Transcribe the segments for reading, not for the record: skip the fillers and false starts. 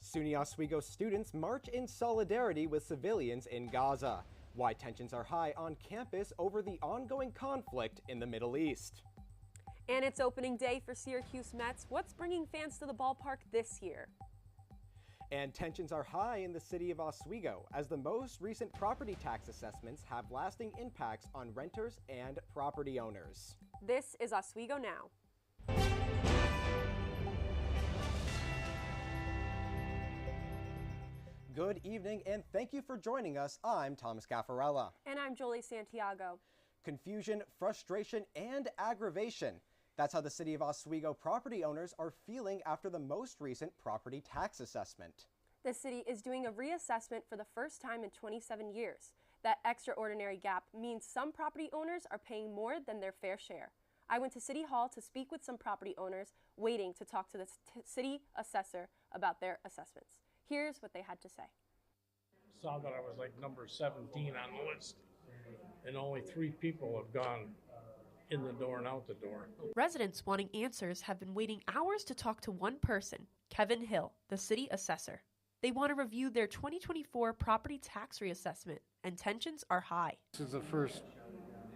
SUNY Oswego students march in solidarity with civilians in Gaza. Why tensions are high on campus over the ongoing conflict in the Middle East. And it's opening day for Syracuse Mets. What's bringing fans to the ballpark this year? And tensions are high in the city of Oswego as the most recent property tax assessments have lasting impacts on renters and property owners. This is Oswego Now. Good evening and thank you for joining us. I'm Thomas Caffarella. And I'm Jolie Santiago. Confusion, frustration, and aggravation. That's how the city of Oswego property owners are feeling after the most recent property tax assessment. The city is doing a reassessment for the first time in 27 years. That extraordinary gap means some property owners are paying more than their fair share. I went to City Hall to speak with some property owners waiting to talk to the city assessor about their assessments. Here's what they had to say. Saw that I was like number 17 on the list, and only 3 people have gone in the door and out the door. Residents wanting answers have been waiting hours to talk to one person, Kevin Hill, the city assessor. They want to review their 2024 property tax reassessment, and tensions are high. This is the first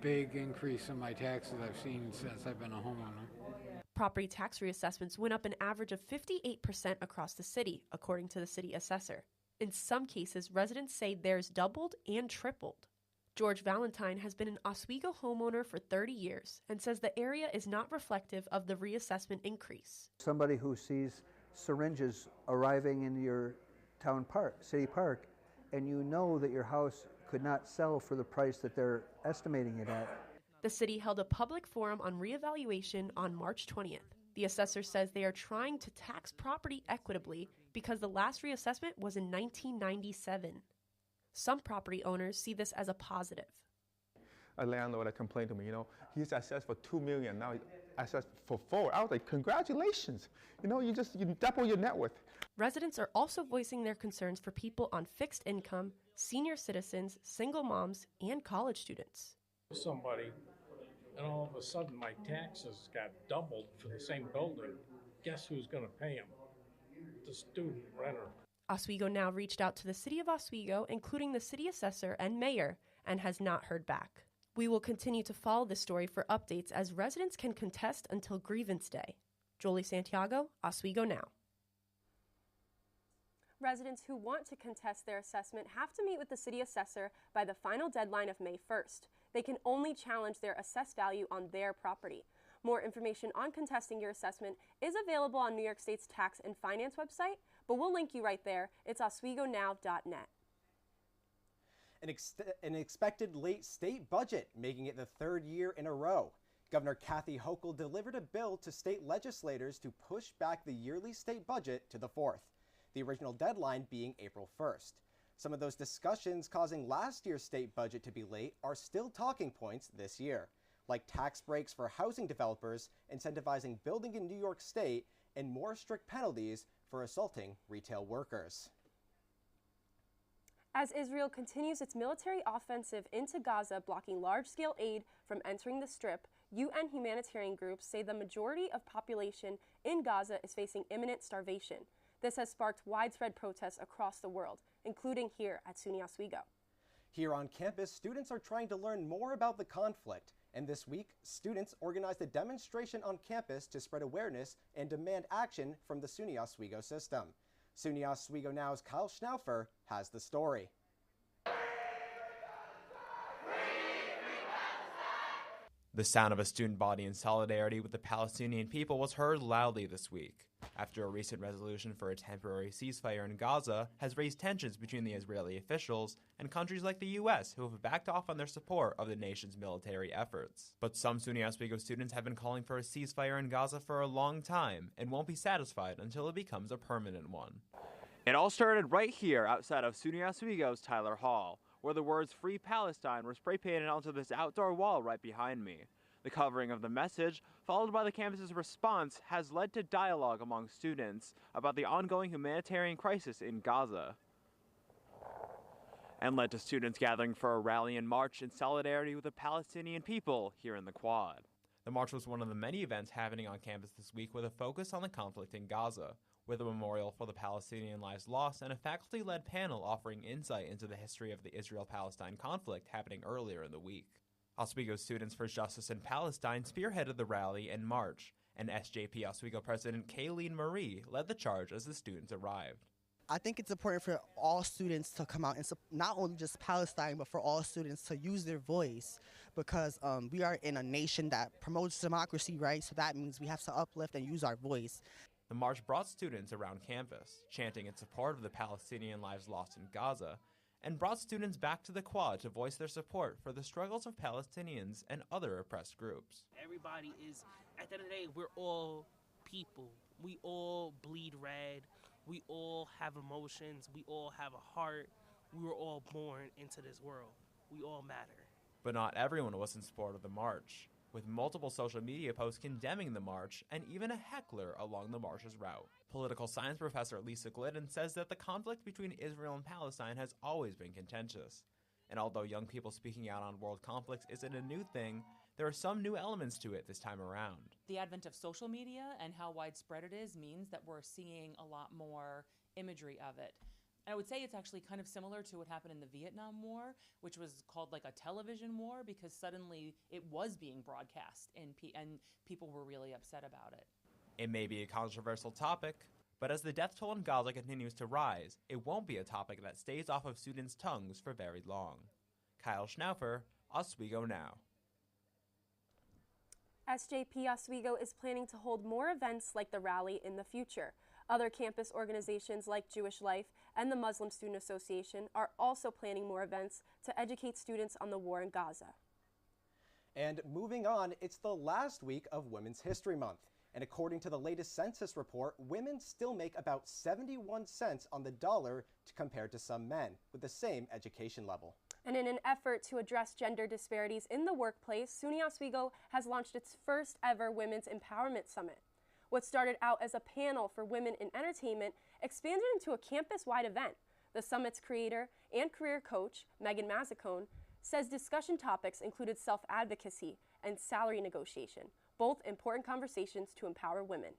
big increase in my taxes I've seen since I've been a homeowner. Property tax reassessments went up an average of 58% across the city, according to the city assessor. In some cases, residents say theirs doubled and tripled. George Valentine has been an Oswego homeowner for 30 years and says the area is not reflective of the reassessment increase. Somebody who sees syringes arriving in your town park, city park, and you know that your house could not sell for the price that they're estimating it at. The city held a public forum on reevaluation on March 20th. The assessor says they are trying to tax property equitably because the last reassessment was in 1997. Some property owners see this as a positive. A landlord complained to me, he's assessed for $2 million, now he's assessed for $4 million. I was like, congratulations, you double your net worth. Residents are also voicing their concerns for people on fixed income, senior citizens, single moms, and college students. Somebody, and all of a sudden my taxes got doubled for the same building. Guess who's going to pay them? The student renter. Oswego Now reached out to the city of Oswego, including the city assessor and mayor, and has not heard back. We will continue to follow this story for updates as residents can contest until grievance day. Jolie Santiago, Oswego Now. Residents who want to contest their assessment have to meet with the city assessor by the final deadline of May 1st. They can only challenge their assessed value on their property. More information on contesting your assessment is available on New York State's Tax and Finance website, but we'll link you right there. It's oswegonow.net. An expected late state budget, making it the 3rd year in a row. Governor Kathy Hochul delivered a bill to state legislators to push back the yearly state budget to the 4th, the original deadline being April 1st. Some of those discussions causing last year's state budget to be late are still talking points this year, like tax breaks for housing developers, incentivizing building in New York State, and more strict penalties for assaulting retail workers. As Israel continues its military offensive into Gaza, blocking large-scale aid from entering the Strip, UN humanitarian groups say the majority of population in Gaza is facing imminent starvation. This has sparked widespread protests across the world, including here at SUNY Oswego. Here on campus, students are trying to learn more about the conflict, and this week, students organized a demonstration on campus to spread awareness and demand action from the SUNY Oswego system. SUNY Oswego Now's Kyle Schnaufer has the story. The sound of a student body in solidarity with the Palestinian people was heard loudly this week, after a recent resolution for a temporary ceasefire in Gaza has raised tensions between the Israeli officials and countries like the U.S. who have backed off on their support of the nation's military efforts. But some SUNY Oswego students have been calling for a ceasefire in Gaza for a long time and won't be satisfied until it becomes a permanent one. It all started right here outside of SUNY Oswego's Tyler Hall, where the words Free Palestine were spray painted onto this outdoor wall right behind me. The covering of the message, followed by the campus's response, has led to dialogue among students about the ongoing humanitarian crisis in Gaza, and led to students gathering for a rally and march in solidarity with the Palestinian people here in the Quad. The march was one of the many events happening on campus this week with a focus on the conflict in Gaza, with a memorial for the Palestinian lives lost and a faculty-led panel offering insight into the history of the Israel-Palestine conflict happening earlier in the week. Oswego Students for Justice in Palestine spearheaded the rally and march, and SJP Oswego President Kayleen Marie led the charge as the students arrived. I think it's important for all students to come out and not only just Palestine, but for all students to use their voice, because we are in a nation that promotes democracy, right? So that means we have to uplift and use our voice. The march brought students around campus, chanting in support of the Palestinian lives lost in Gaza, and brought students back to the quad to voice their support for the struggles of Palestinians and other oppressed groups. Everybody is, at the end of the day, we're all people. We all bleed red. We all have emotions. We all have a heart. We were all born into this world. We all matter. But not everyone was in support of the march, with multiple social media posts condemning the march and even a heckler along the march's route. Political science professor Lisa Glidden says that the conflict between Israel and Palestine has always been contentious. And although young people speaking out on world conflicts isn't a new thing, there are some new elements to it this time around. The advent of social media and how widespread it is means that we're seeing a lot more imagery of it. I would say it's actually kind of similar to what happened in the Vietnam War, which was called like a television war because suddenly it was being broadcast and people were really upset about it. It may be a controversial topic, but as the death toll in Gaza continues to rise, it won't be a topic that stays off of students' tongues for very long. Kyle Schnaufer, Oswego Now. SJP Oswego is planning to hold more events like the rally in the future. Other campus organizations like Jewish Life and the Muslim Student Association are also planning more events to educate students on the war in Gaza. And moving on, it's the last week of Women's History Month. And according to the latest census report, women still make about 71 cents on the dollar compared to some men with the same education level. And in an effort to address gender disparities in the workplace, SUNY Oswego has launched its first ever Women's Empowerment Summit. What started out as a panel for women in entertainment expanded into a campus-wide event. The summit's creator and career coach, Megan Mazzacone, says discussion topics included self-advocacy and salary negotiation, both important conversations to empower women.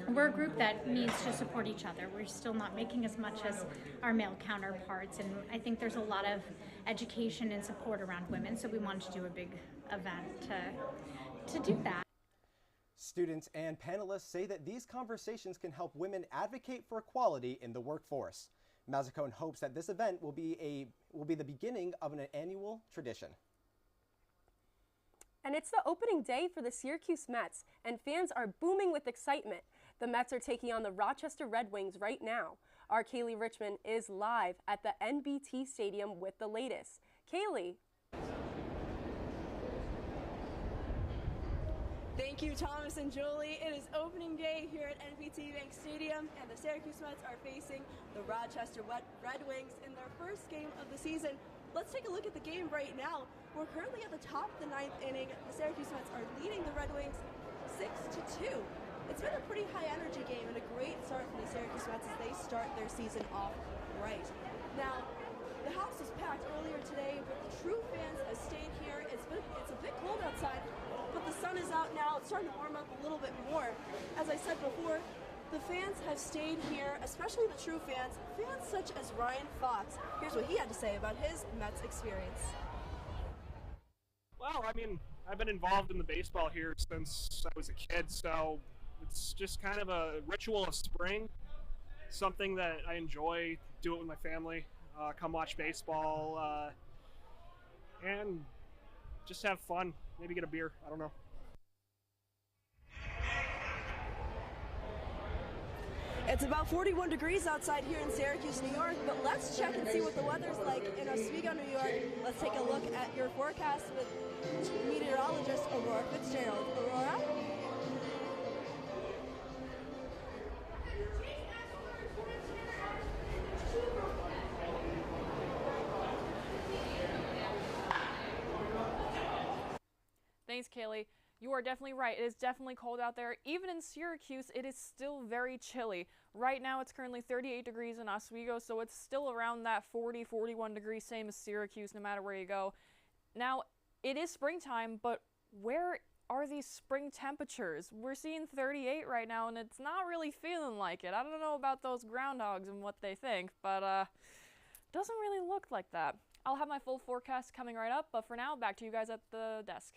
We're a group that needs to support each other. We're still not making as much as our male counterparts, and I think there's a lot of education and support around women, so we wanted to do a big event to do that. Students and panelists say that these conversations can help women advocate for equality in the workforce. Mazzacone hopes that this event will be the beginning of an annual tradition. And it's the opening day for the Syracuse Mets, and fans are booming with excitement. The Mets are taking on the Rochester Red Wings right now. Our Kaylee Richmond is live at the NBT Stadium with the latest. Kaylee. Thank you, Thomas and Julie. It is opening day here at NBT Bank Stadium, and the Syracuse Mets are facing the Rochester Red Wings in their first game of the season. Let's take a look at the game right now. We're currently at the top of the 9th inning. The Syracuse Mets are leading the Red Wings 6-2. It's been a pretty high energy game and a great start for the Syracuse Mets as they start their season off right. Now, the house was packed earlier today, but the true fans have stayed here. It's a bit cold outside, but the sun is out now. It's starting to warm up a little bit more. As I said before, the fans have stayed here, especially the true fans such as Ryan Fox. Here's what he had to say about his Mets experience. Well, I mean, I've been involved in the baseball here since I was a kid, so it's just kind of a ritual of spring, something that I enjoy, do it with my family, come watch baseball, and just have fun, maybe get a beer, I don't know. It's about 41 degrees outside here in Syracuse, New York, but let's check and see what the weather's like in Oswego, New York. Let's take a look at your forecast with meteorologist Aurora Fitzgerald. Aurora? Thanks, Kaylee. You are definitely right. It is definitely cold out there. Even in Syracuse, it is still very chilly. Right now, it's currently 38 degrees in Oswego, so it's still around that 40, 41 degrees, same as Syracuse, no matter where you go. Now, it is springtime, but where are these spring temperatures? We're seeing 38 right now, and it's not really feeling like it. I don't know about those groundhogs and what they think, but doesn't really look like that. I'll have my full forecast coming right up, but for now, back to you guys at the desk.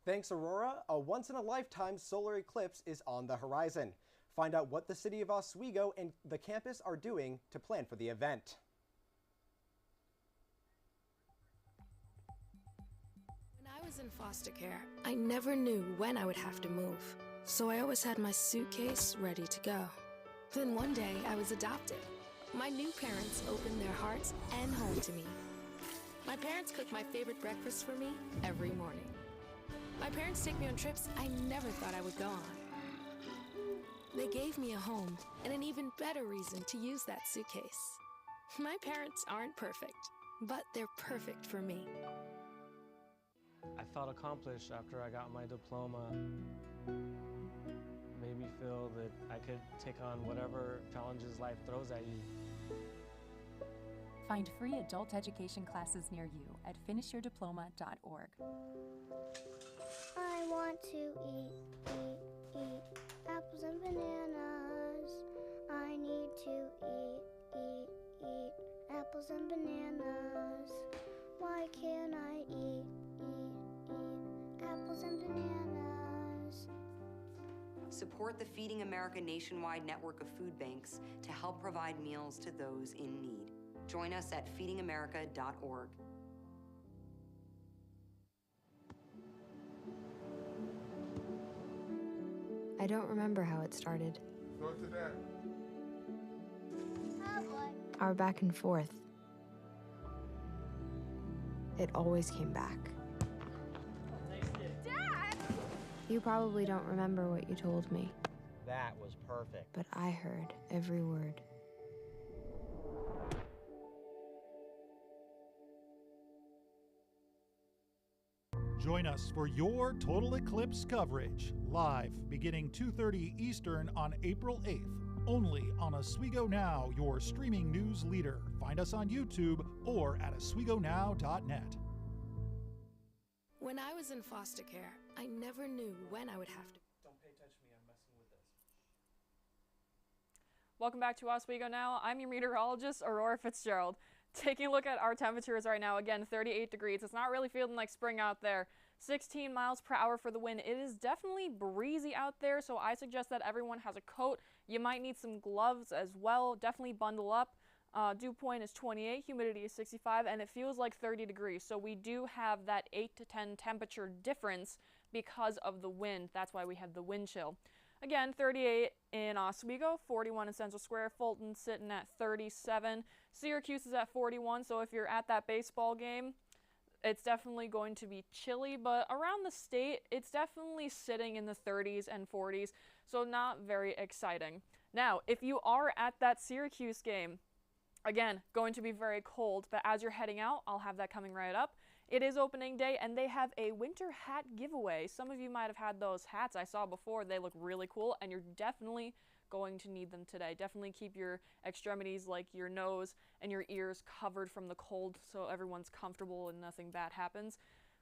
Thanks, Aurora. A once-in-a-lifetime solar eclipse is on the horizon. Find out what the city of Oswego and the campus are doing to plan for the event. When I was in foster care, I never knew when I would have to move, so I always had my suitcase ready to go. Then one day, I was adopted. My new parents opened their hearts and home to me. My parents cook my favorite breakfast for me every morning. My parents take me on trips I never thought I would go on. They gave me a home and an even better reason to use that suitcase. My parents aren't perfect, but they're perfect for me. I felt accomplished after I got my diploma. Made me feel that I could take on whatever challenges life throws at you. Find free adult education classes near you at finishyourdiploma.org. I want to eat apples and bananas. I need to eat apples and bananas. Why can't I eat apples and bananas? Support the Feeding America nationwide network of food banks to help provide meals to those in need. Join us at feedingamerica.org. I don't remember how it started. Go to that. Our back and forth. It always came back. Dad! You probably don't remember what you told me, That was perfect. but I heard every word. Join us for your total eclipse coverage, live beginning 2:30 Eastern on April 8th, only on Oswego Now, your streaming news leader. Find us on YouTube or at oswegonow.net. When I was in foster care, I never knew when I would have to. Don't pay attention to me, I'm messing with this. Welcome back to Oswego Now. I'm your meteorologist, Aurora Fitzgerald. Taking a look at our temperatures right now, again, 38 degrees. It's not really feeling like spring out there. 16 miles per hour for the wind. It is definitely breezy out there, so I suggest that everyone has a coat. You might need some gloves as well. Definitely bundle up. Dew point is 28, humidity is 65, and it feels like 30 degrees. So we do have that 8 to 10 temperature difference because of the wind. That's why we have the wind chill. Again, 38 in Oswego, 41 in Central Square, Fulton sitting at 37, Syracuse is at 41, so if you're at that baseball game, it's definitely going to be chilly, but around the state, it's definitely sitting in the 30s and 40s, so not very exciting. Now, if you are at that Syracuse game, again, going to be very cold, but as you're heading out, I'll have that coming right up. It is opening day, and they have a winter hat giveaway. Some of you might have had those hats I saw before. They look really cool, and you're definitely going to need them today. Definitely keep your extremities, like your nose and your ears, covered from the cold so everyone's comfortable and nothing bad happens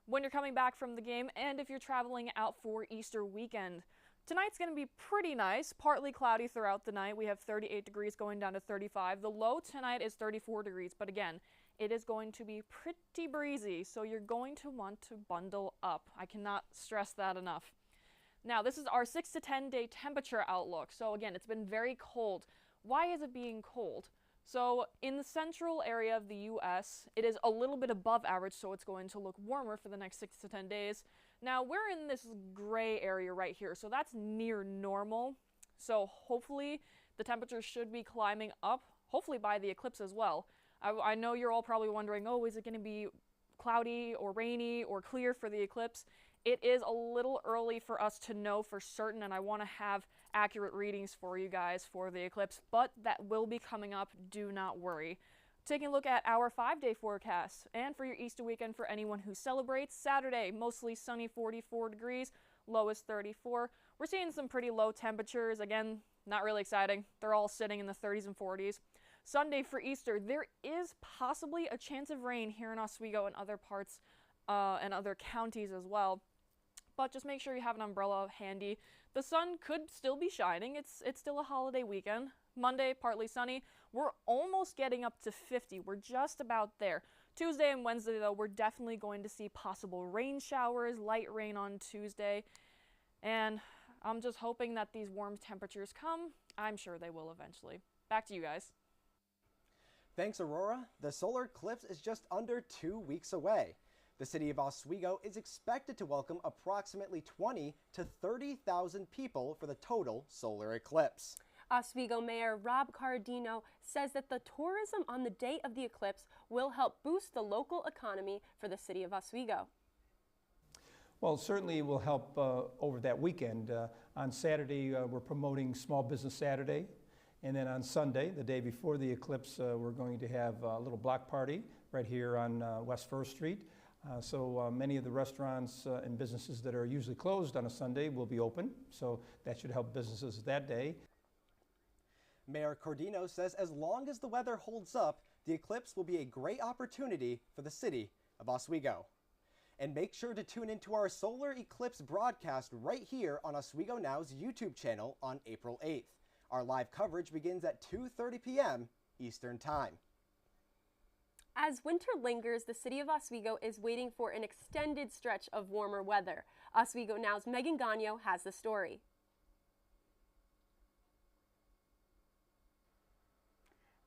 when you're coming back from the game, and if you're traveling out for Easter weekend. Tonight's going to be pretty nice, partly cloudy throughout the night. We have 38 degrees going down to 35. The low tonight is 34 degrees, but again, it is going to be pretty breezy, so you're going to want to bundle up. I cannot stress that enough. Now, this is our 6 to 10 day temperature outlook. So again, it's been very cold. Why is it being cold? So in the central area of the U.S., it is a little bit above average, so it's going to look warmer for the next 6 to 10 days. Now, we're in this gray area right here, so that's near normal. So hopefully the temperature should be climbing up, hopefully by the eclipse as well. I know you're all probably wondering, oh, is it going to be cloudy or rainy or clear for the eclipse? It is a little early for us to know for certain, and I want to have accurate readings for you guys for the eclipse, but that will be coming up, do not worry. Taking a look at our 5-day forecast, and for your Easter weekend for anyone who celebrates, Saturday, mostly sunny, 44 degrees, low is 34. We're seeing some pretty low temperatures, again, not really exciting. They're all sitting in the 30s and 40s. Sunday for Easter, there is possibly a chance of rain here in Oswego and other parts and other counties as well. but just make sure you have an umbrella handy. The sun could still be shining. It's still a holiday weekend. Monday, partly sunny. We're almost getting up to 50. We're just about there. Tuesday and Wednesday, though, we're definitely going to see possible rain showers, light rain on Tuesday. And I'm just hoping that these warm temperatures come. I'm sure they will eventually. Back to you guys. Thanks, Aurora. The solar eclipse is just under 2 weeks away. The city of Oswego is expected to welcome approximately 20 to 30,000 people for the total solar eclipse. Oswego Mayor Rob Cardino says that the tourism on the day of the eclipse will help boost the local economy for the city of Oswego. Well, certainly it will help over that weekend. On Saturday, we're promoting Small Business Saturday. And then on Sunday, the day before the eclipse, we're going to have a little block party right here on West 1st Street. So many of the restaurants and businesses that are usually closed on a Sunday will be open. So that should help businesses that day. Mayor Cordino says as long as the weather holds up, the eclipse will be a great opportunity for the city of Oswego. And make sure to tune into our solar eclipse broadcast right here on Oswego Now's YouTube channel on April 8th. Our live coverage begins at 2:30 p.m. Eastern Time. As winter lingers, the city of Oswego is waiting for an extended stretch of warmer weather. Oswego Now's Megan Gagno has the story.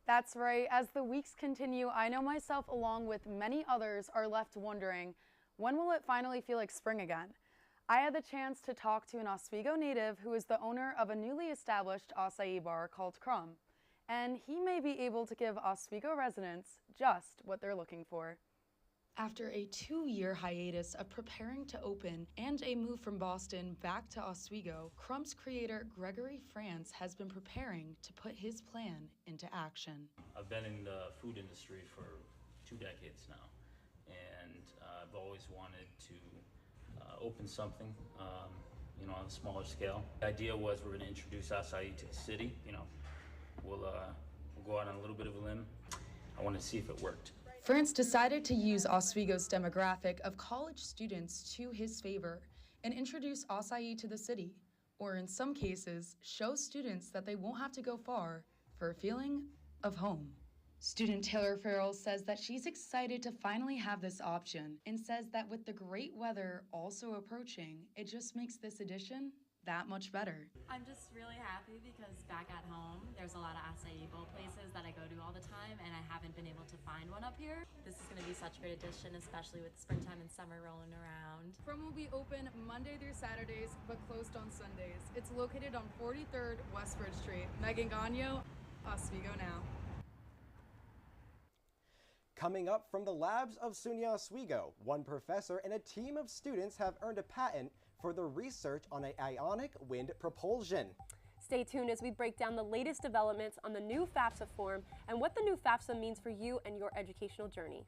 That's right. As the weeks continue, I know myself, along with many others, are left wondering, when will it finally feel like spring again? I had the chance to talk to an Oswego native who is the owner of a newly established acai bar called Crumb, and he may be able to give Oswego residents just what they're looking for. After a 2-year hiatus of preparing to open and a move from Boston back to Oswego, Crumb's creator Gregory France has been preparing to put his plan into action. I've been in the food industry for 2 decades now, and I've always wanted to open something, on a smaller scale. The idea was we're going to introduce acai to the city. We'll go out on a little bit of a limb. I wanted to see if it worked. France decided to use Oswego's demographic of college students to his favor and introduce acai to the city, or in some cases, show students that they won't have to go far for a feeling of home. Student Taylor Farrell says that she's excited to finally have this option and says that with the great weather also approaching, it just makes this addition that much better. I'm just really happy because back at home, there's a lot of acai bowl places that I go to all the time, and I haven't been able to find one up here. This is going to be such a great addition, especially with springtime and summer rolling around. Crumb will be open Monday through Saturdays, but closed on Sundays. It's located on 43rd West Bridge Street. Megan Gagno, Oswego Now. Coming up from the labs of SUNY Oswego, one professor and a team of students have earned a patent for their research on ionic wind propulsion. Stay tuned as we break down the latest developments on the new FAFSA form and what the new FAFSA means for you and your educational journey.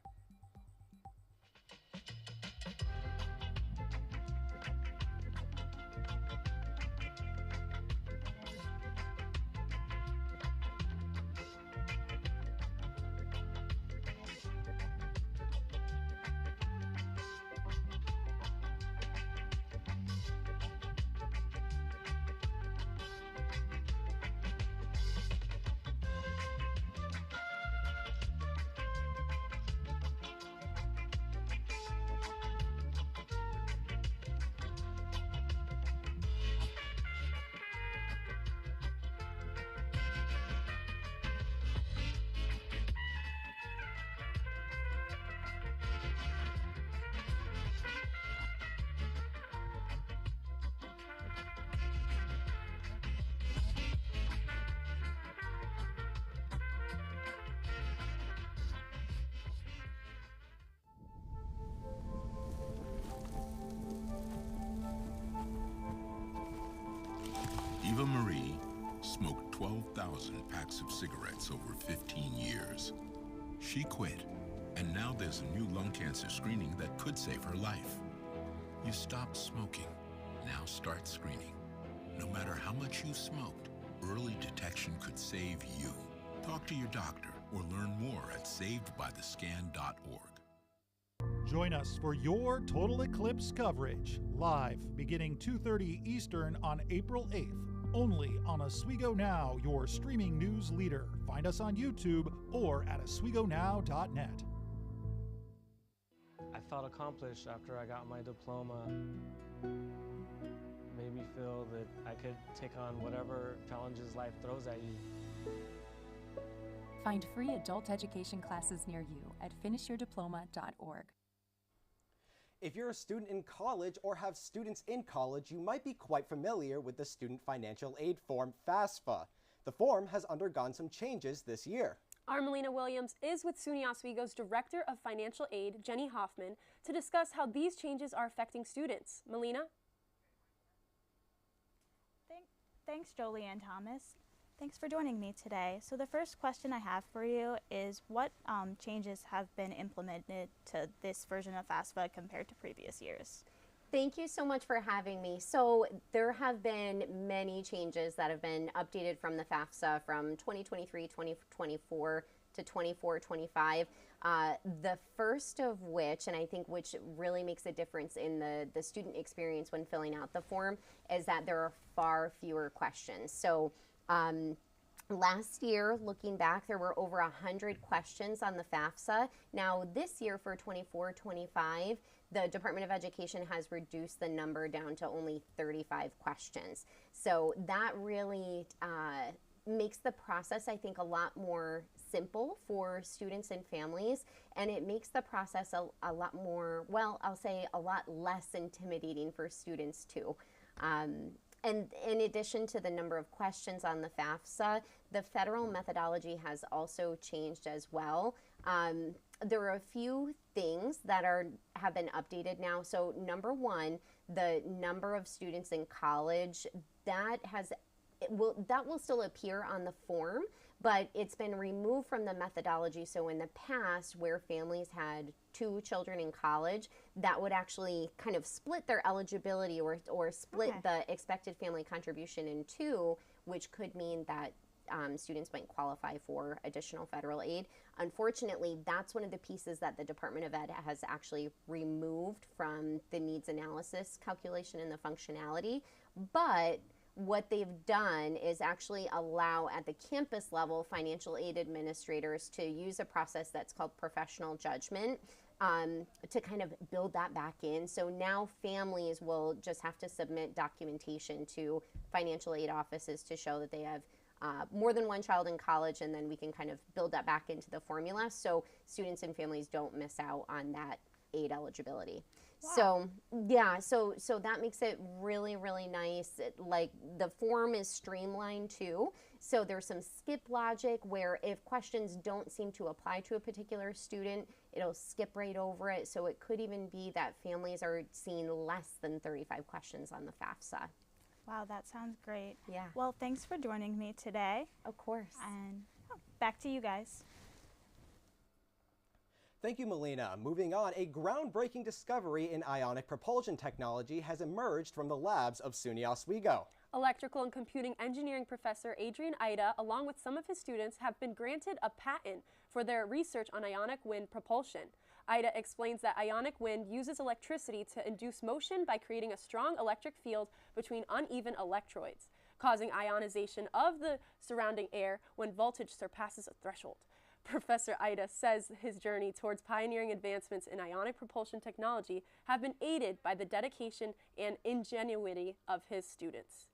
Eva Marie smoked 12,000 packs of cigarettes over 15 years. She quit, and now there's a new lung cancer screening that could save her life. You stopped smoking, now start screening. No matter how much you smoked, early detection could save you. Talk to your doctor or learn more at savedbythescan.org. Join us for your total eclipse coverage, live beginning 2:30 Eastern on April 8th, only on Oswego Now, your streaming news leader. Find us on YouTube or at oswegonow.net. I felt accomplished after I got my diploma. Made me feel that I could take on whatever challenges life throws at you. Find free adult education classes near you at finishyourdiploma.org. If you're a student in college or have students in college, you might be quite familiar with the Student Financial Aid Form, FAFSA. The form has undergone some changes this year. Our Melina Williams is with SUNY Oswego's Director of Financial Aid, Jenny Hoffman, to discuss how these changes are affecting students. Melina? Thanks, Jolie and Thomas. Thanks for joining me today. So the first question I have for you is what changes have been implemented to this version of FAFSA compared to previous years? Thank you so much for having me. So there have been many changes that have been updated from the FAFSA from 2023, 2024 to 24-25. The first of which, and I think which really makes a difference in the student experience when filling out the form, is that there are far fewer questions. So last year, looking back, there were over 100 questions on the FAFSA. Now this year for 24-25, the Department of Education has reduced the number down to only 35 questions. So that really makes the process, I think, a lot more simple for students and families, and it makes the process a lot more, well, I'll say a lot less intimidating for students too. And in addition to the number of questions on the FAFSA, the federal methodology has also changed as well. There are a few things that have been updated now. So number one, the number of students in college, that will still appear on the form, but it's been removed from the methodology. So in the past, where families had 2 children in college, that would actually kind of split their eligibility or split the expected family contribution in 2, which could mean that students might qualify for additional federal aid. Unfortunately, that's one of the pieces that the Department of Ed has actually removed from the needs analysis calculation and the functionality. But what they've done is actually allow at the campus level financial aid administrators to use a process that's called professional judgment to kind of build that back in. So now families will just have to submit documentation to financial aid offices to show that they have more than 1 child in college, and then we can kind of build that back into the formula so students and families don't miss out on that aid eligibility. Wow. So yeah, so that makes it really, really nice. Like the form is streamlined too. So there's some skip logic where if questions don't seem to apply to a particular student, it'll skip right over it. So it could even be that families are seeing less than 35 questions on the FAFSA. Wow, that sounds great. Yeah. Well, thanks for joining me today. Of course. And back to you guys. Thank you, Melina. Moving on, a groundbreaking discovery in ionic propulsion technology has emerged from the labs of SUNY Oswego. Electrical and computing engineering professor Adrian Ida, along with some of his students, have been granted a patent for their research on ionic wind propulsion. Ida explains that ionic wind uses electricity to induce motion by creating a strong electric field between uneven electrodes, causing ionization of the surrounding air when voltage surpasses a threshold. Professor Ida says his journey towards pioneering advancements in ionic propulsion technology have been aided by the dedication and ingenuity of his students.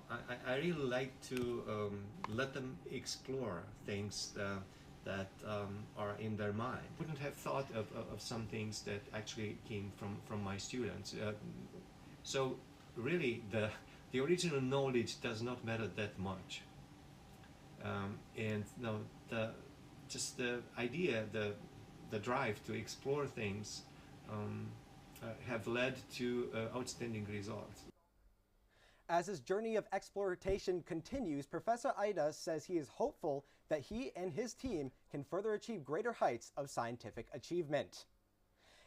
I really like to let them explore things that are in their mind. Wouldn't have thought of some things that actually came from my students. So really the original knowledge does not matter that much. And no, just the idea, the drive to explore things have led to outstanding results. As his journey of exploration continues, Professor Ida says he is hopeful that he and his team can further achieve greater heights of scientific achievement.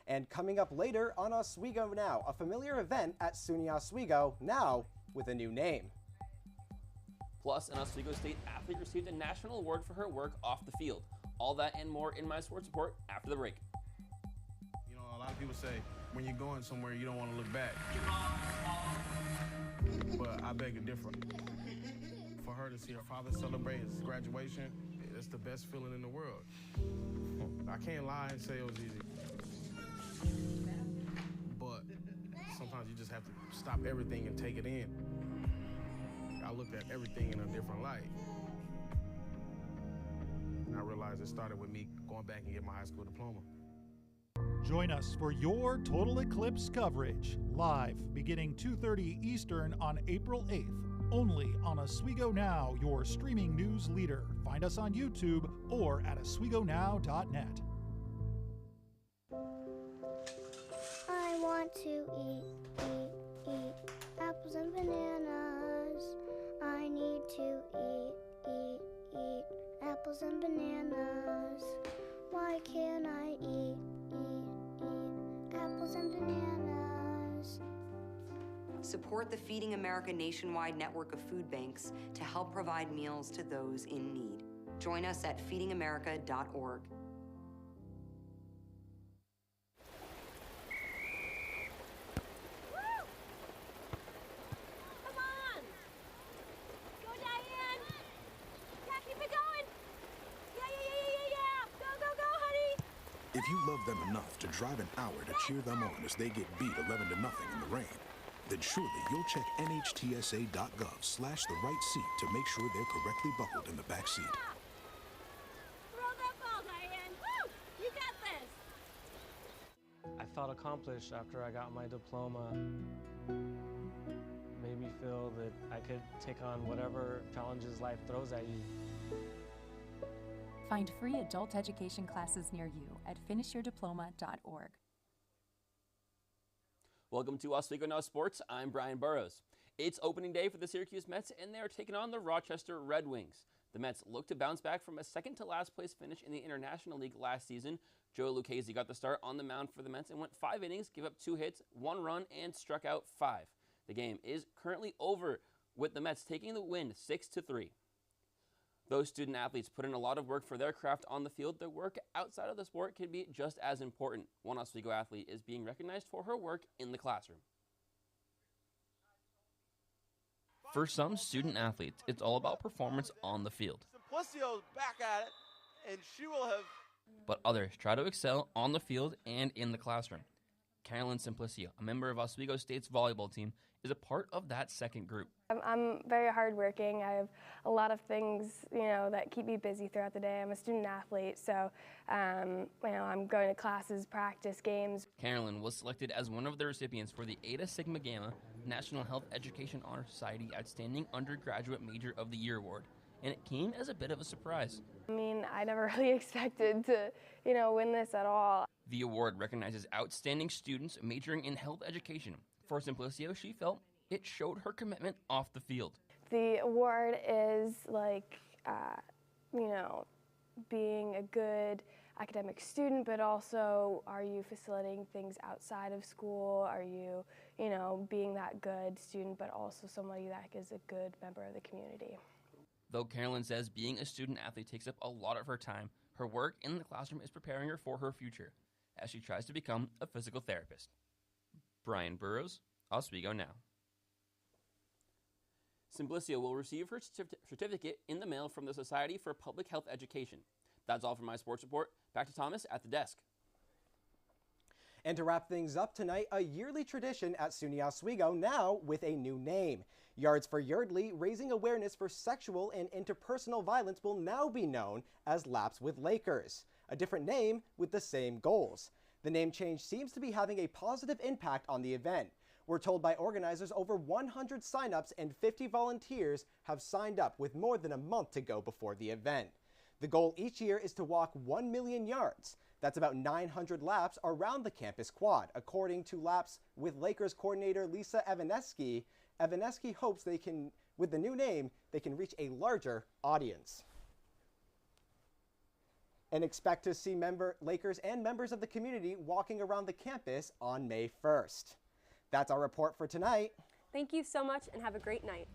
And coming up later on Oswego Now, a familiar event at SUNY Oswego, now with a new name. Plus, an Oswego State athlete received a national award for her work off the field. All that and more in my sports report after the break. You know, would say, when you're going somewhere, you don't want to look back. But I beg to differ. For her to see her father celebrate his graduation, it's the best feeling in the world. I can't lie and say it was easy. But sometimes you just have to stop everything and take it in. I looked at everything in a different light. And I realized it started with me going back and getting my high school diploma. Join us for your Total Eclipse coverage, live beginning 2:30 Eastern on April 8th, only on Oswego Now, your streaming news leader. Find us on YouTube or at oswegonow.net. I want to eat apples and bananas. I need to eat apples and bananas. Why can't I eat apples and bananas? Support the Feeding America nationwide network of food banks to help provide meals to those in need. Join us at feedingamerica.org. Come on! Go, Diane! Yeah, keep it going! Yeah! Go, honey! If you love them enough to drive an hour to cheer them on as they get beat 11-0 in the rain, then surely you'll check nhtsa.gov/the-right seat to make sure they're correctly buckled in the back seat. Throw that ball, Diane! Woo! You got this! I felt accomplished after I got my diploma. Made me feel that I could take on whatever challenges life throws at you. Find free adult education classes near you at finishyourdiploma.org. Welcome to Oswego Now Sports. I'm Brian Burrows. It's opening day for the Syracuse Mets, and they're taking on the Rochester Red Wings. The Mets look to bounce back from a second-to-last place finish in the International League last season. Joe Lucchesi got the start on the mound for the Mets and went 5 innings, gave up 2 hits, 1 run, and struck out 5. The game is currently over, with the Mets taking the win 6-3. Those student athletes put in a lot of work for their craft on the field. Their work outside of the sport can be just as important. One Oswego athlete is being recognized for her work in the classroom. For some student athletes, it's all about performance on the field. Simplicio's back at it, and she will have... But others try to excel on the field and in the classroom. Carolyn Simplicio, a member of Oswego State's volleyball team, is a part of that second group. I'm very hardworking. I have a lot of things, that keep me busy throughout the day. I'm a student athlete, so, I'm going to classes, practice, games. Carolyn was selected as one of the recipients for the Eta Sigma Gamma National Health Education Honor Society Outstanding Undergraduate Major of the Year Award, and it came as a bit of a surprise. I never really expected to, win this at all. The award recognizes outstanding students majoring in health education. For Simplicio, she felt it showed her commitment off the field. The award is being a good academic student, but also are you facilitating things outside of school? Are you, being that good student, but also somebody that is a good member of the community? Though Carolyn says being a student athlete takes up a lot of her time, her work in the classroom is preparing her for her future as she tries to become a physical therapist. Brian Burrows, Oswego Now. Simplicio will receive her certificate in the mail from the Society for Public Health Education. That's all for my sports report. Back to Thomas at the desk. And to wrap things up tonight, a yearly tradition at SUNY Oswego, now with a new name. Yards for Yardley, raising awareness for sexual and interpersonal violence, will now be known as Laps with Lakers, a different name with the same goals. The name change seems to be having a positive impact on the event. We're told by organizers over 100 signups and 50 volunteers have signed up with more than a month to go before the event. The goal each year is to walk 1 million yards. That's about 900 laps around the campus quad, according to Laps with Lakers coordinator Lisa Evaneski. Evaneski hopes they can, with the new name, they can reach a larger audience. And expect to see Lakers and members of the community walking around the campus on May 1st. That's our report for tonight. Thank you so much and have a great night.